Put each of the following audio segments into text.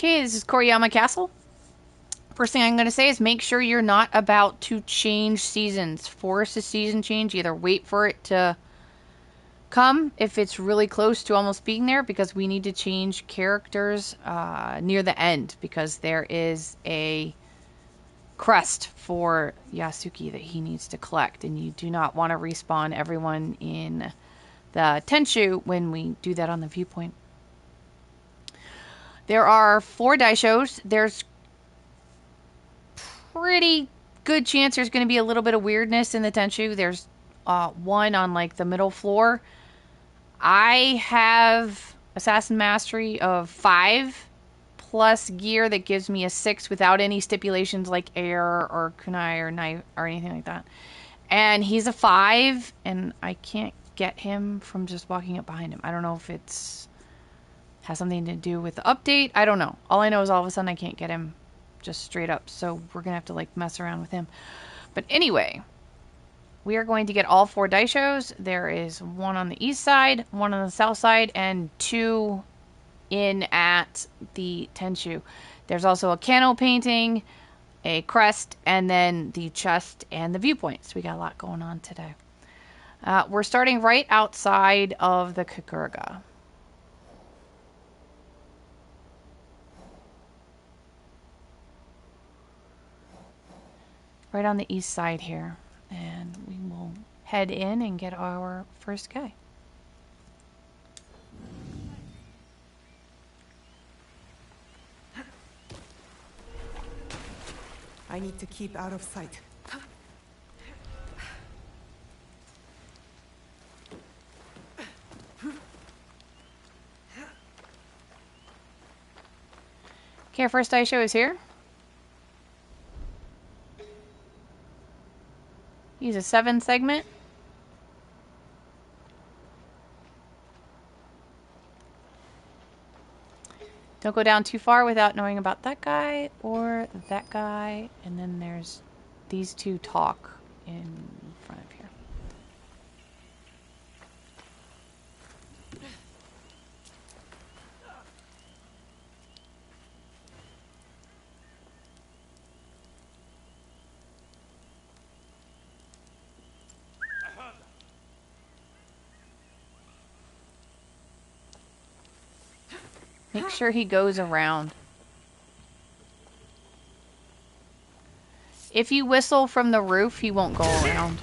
Okay, this is Koriyama Castle. First thing I'm going to say is make sure you're not about to change seasons. Force a season change. Either wait for it to come if it's really close to almost being there, because we need to change characters near the end, because there is a crest for Yasuki that he needs to collect, and you do not want to respawn everyone in the Tenchu when we do that on the viewpoint. There are 4 Daishos. There's pretty good chance there's going to be a little bit of weirdness in the Tenchu. There's one on like the middle floor. I have Assassin Mastery of 5 plus gear that gives me a 6 without any stipulations like air or kunai or knife or anything like that. And he's a 5, and I can't get him from just walking up behind him. I don't know if it's has something to do with the update. I don't know. All I know is all of a sudden I can't get him just straight up. So we're going to have to like mess around with him. But anyway, we are going to get all 4 Daishos. There is one on the east side, one on the south side, and 2 in at the Tenchu. There's also a Kano painting, a crest, and then the chest and the viewpoint. So we got a lot going on today. We're starting right outside of the Kakurga. Right on the east side here. And we will head in and get our first guy. I need to keep out of sight. Okay, our first Daisho is here. He's a 7 segment. Don't go down too far without knowing about that guy or that guy. And then there's these 2 talk in front of here. Make sure he goes around. If you whistle from the roof, he won't go around.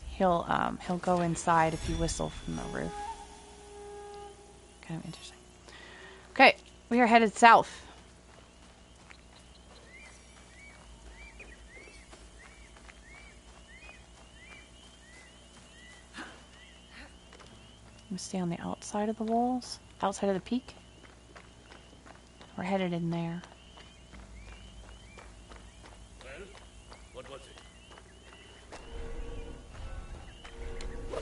He'll go inside if you whistle from the roof. Kind of interesting. Okay, we are headed south. I'm gonna stay on the outside of the walls, outside of the peak. We're headed in there. Well, what was it?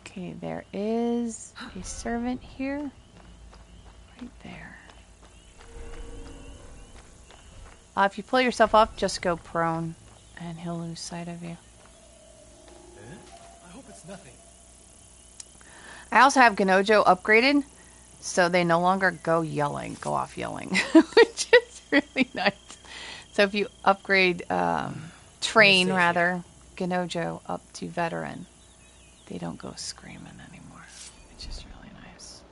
Okay, there is a servant here. Right there. If you pull yourself up, just go prone, and he'll lose sight of you. I hope it's nothing. I also have Ganojo upgraded, so they no longer go off yelling, which is really nice. So if you upgrade, train rather, Ganojo up to veteran, they don't go screaming anymore, which is really nice.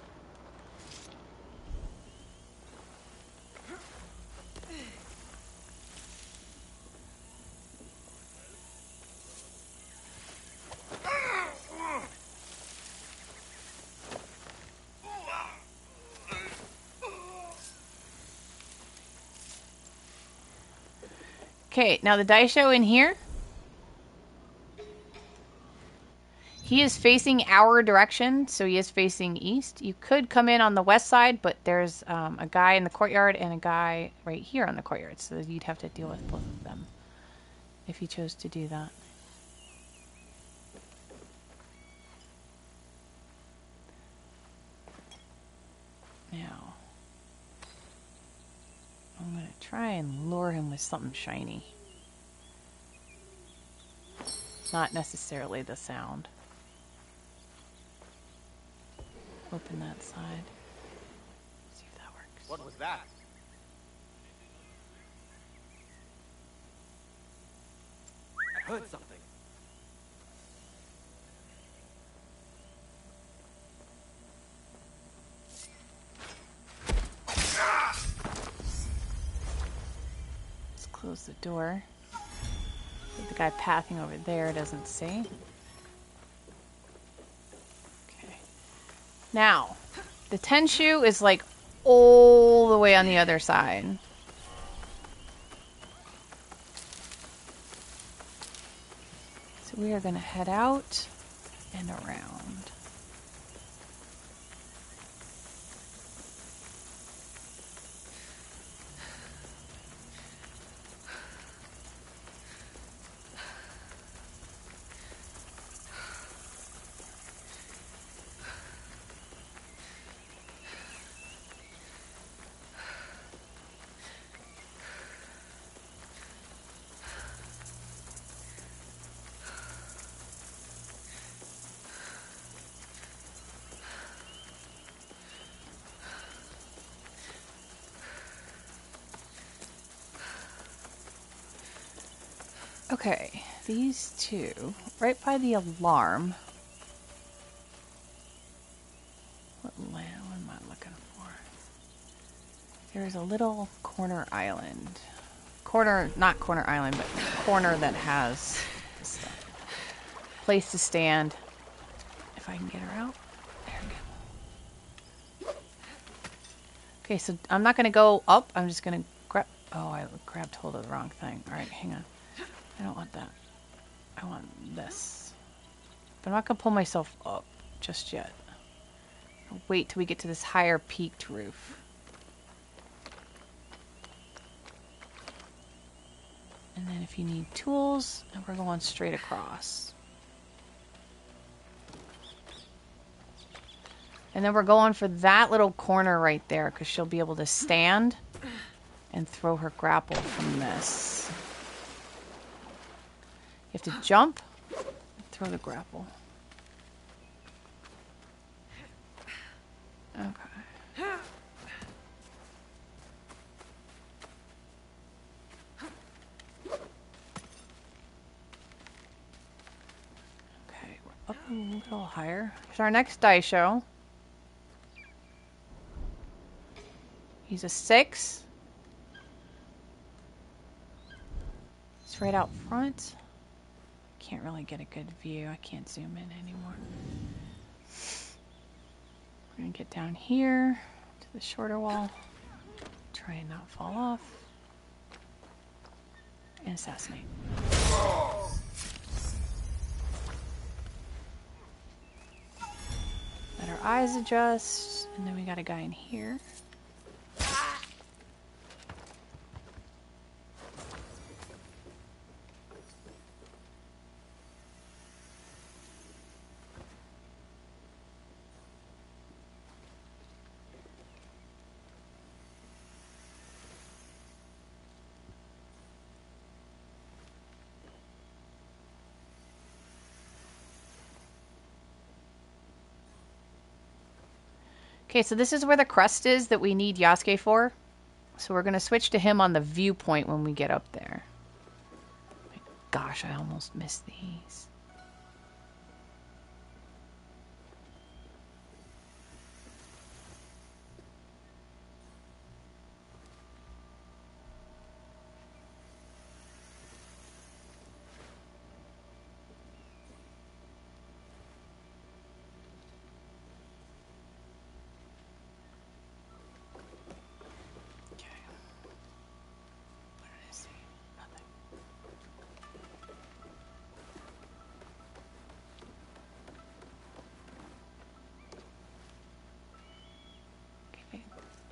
Okay, now the Daisho in here, he is facing our direction, so he is facing east. You could come in on the west side, but there's a guy in the courtyard and a guy right here on the courtyard, so you'd have to deal with both of them if you chose to do that. Now, I'm going to try and lure him with something shiny. Not necessarily the sound. open that side. See if that works. What was that? I heard something. Let's close the door. The guy pathing over there doesn't see. Okay. Now, the Tenshu is like all the way on the other side. So we are going to head out and around. Okay, these two, right by the alarm. What am I looking for? There's a little corner island. Not corner island, but corner that has stuff. Place to stand. If I can get her out. There we go. Okay, so I'm not going to go up. I'm just going to grab... Oh, I grabbed hold of the wrong thing. Alright, hang on. I don't want that. I want this. But I'm not going to pull myself up just yet. I'll wait till we get to this higher peaked roof. And then if you need tools, and we're going straight across. And then we're going for that little corner right there, because she'll be able to stand and throw her grapple from this. You have to jump and throw the grapple. Okay. Okay, we're up a little higher. Here's our next Daisho. He's a 6. It's right out front. Can't really get a good view. I can't zoom in anymore. We're gonna get down here to the shorter wall. Try and not fall off. And assassinate. Let our eyes adjust. And then we got a guy in here. Okay, so this is where the crest is that we need Yasuke for. So we're going to switch to him on the viewpoint when we get up there. Gosh, I almost missed these.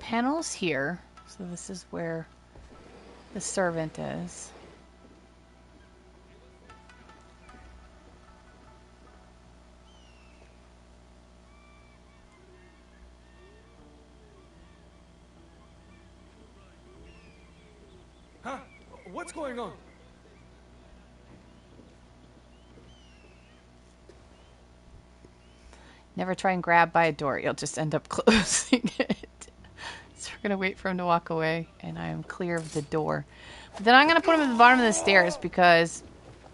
Panels here, so this is where the servant is. Huh? What's going on? Never try and grab by a door. You'll just end up closing it. So we're going to wait for him to walk away, and I am clear of the door. But then I'm going to put him at the bottom of the stairs because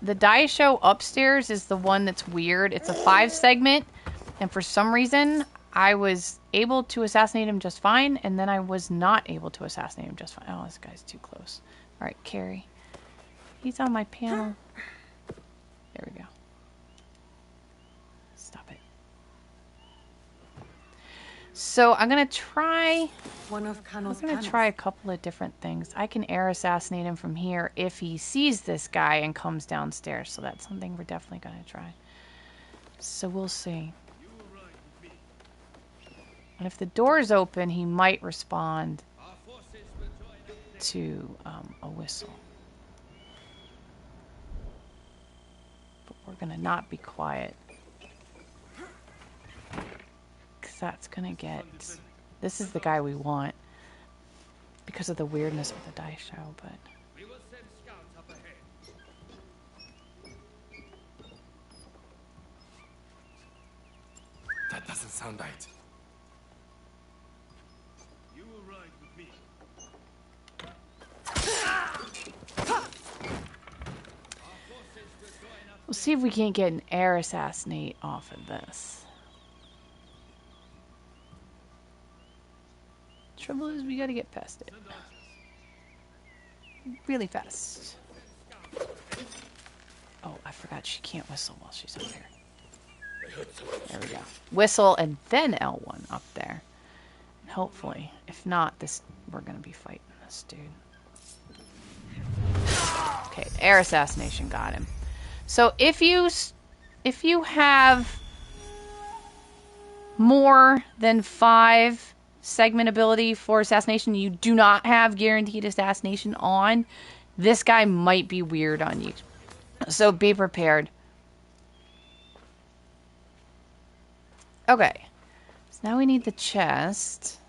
the Daisho upstairs is the one that's weird. It's a 5 segment, and for some reason, I was able to assassinate him just fine, and then I was not able to assassinate him just fine. Oh, this guy's too close. All right, Carrie. He's on my panel. There we go. Stop it. So I'm going to try... One of Kano's I'm going to try a couple of different things. I can air assassinate him from here if he sees this guy and comes downstairs. So that's something we're definitely going to try. So we'll see. And if the door's open, he might respond to a whistle. But we're going to not be quiet. Because that's going to get... This is the guy we want. Because of the weirdness of the Daisho, but... We will send scouts up ahead. That doesn't sound right. You will ride with me. We'll see if we can't get an air assassinate off of this. Trouble is, we gotta get past it. Really fast. Oh, I forgot she can't whistle while she's up here. There we go. Whistle and then L1 up there. And hopefully, if not, we're gonna be fighting this dude. Okay, air assassination got him. So if you have more than 5 segment ability for assassination, you do not have guaranteed assassination on, this guy might be weird on you. So be prepared. Okay. So now we need the chest.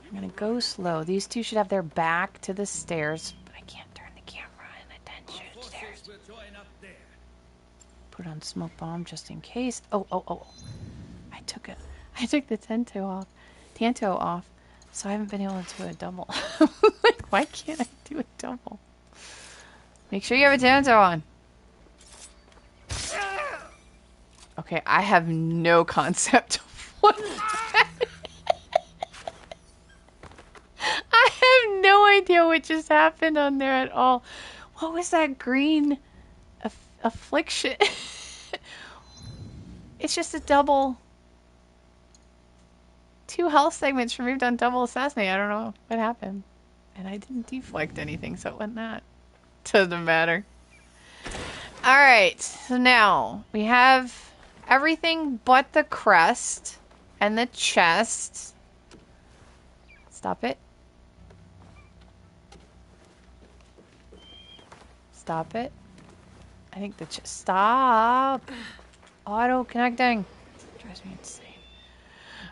I'm going to go slow. These two should have their back to the stairs, but I can't turn the camera and attention stairs. Put on smoke bomb just in case. Oh. I took the Tanto off, so I haven't been able to do a double. Like, why can't I do a double? Make sure you have a Tanto on. Okay, I have no concept of what that is. I have no idea what just happened on there at all. What was that green affliction? It's just a double. 2 health segments removed on double assassinate. I don't know what happened. And I didn't deflect anything, so it went that. Doesn't matter. Alright, so now we have everything but the crest and the chest. Stop it. Stop it. I think the chest. Stop! Auto connecting. Drives me insane.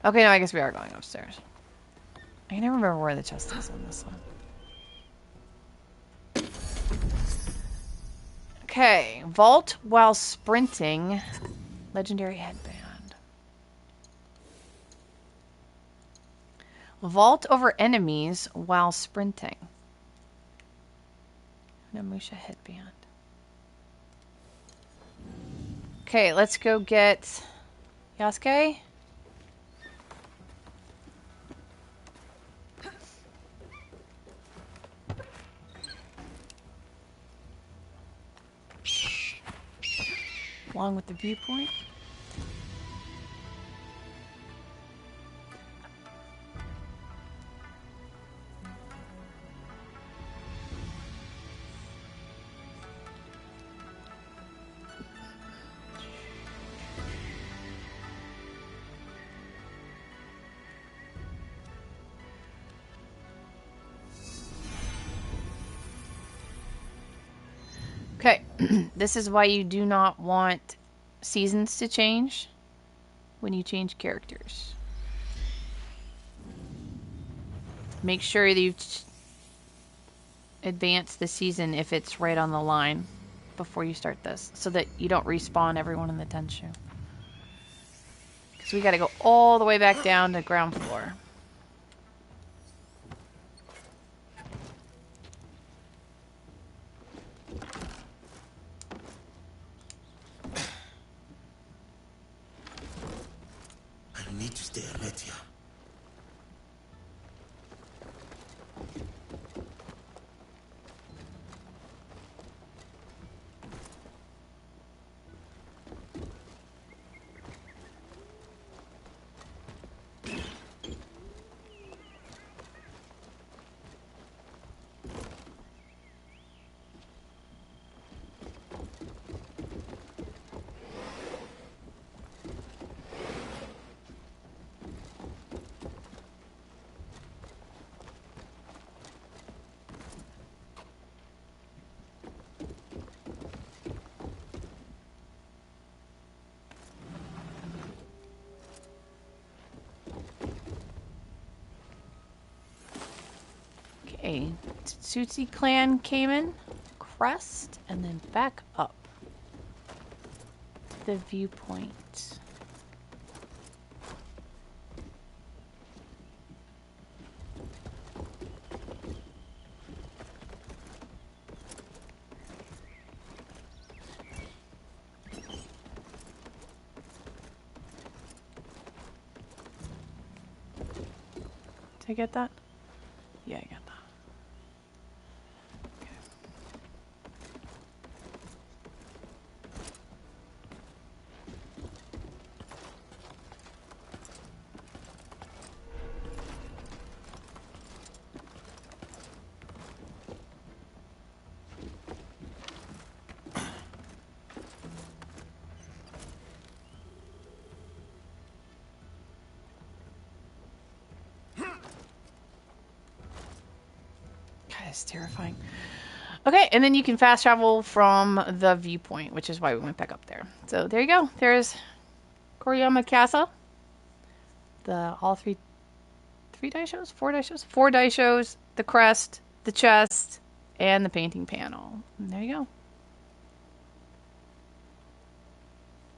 Okay, no, I guess we are going upstairs. I can never remember where the chest is on this one. Okay, vault while sprinting. Legendary headband. Vault over enemies while sprinting. Onna-musha Headband. Okay, let's go get Yasuke. Along with the viewpoint. Okay, this is why you do not want seasons to change when you change characters. Make sure that you advance the season if it's right on the line. before you start this, so that you don't respawn everyone in the Tenshu. Because we got to go all the way back down to ground floor. I need to stay alert here. Okay, Tsutsui clan came in, Crest, and then back up to the viewpoint. Did I get that? Yeah, I got that. It's terrifying. Okay, and then you can fast travel from the viewpoint, which is why we went back up there. So there you go. There's Koriyama Castle. All three Daishos? Four Daishos, the crest, the chest, and the painting panel. And there you go.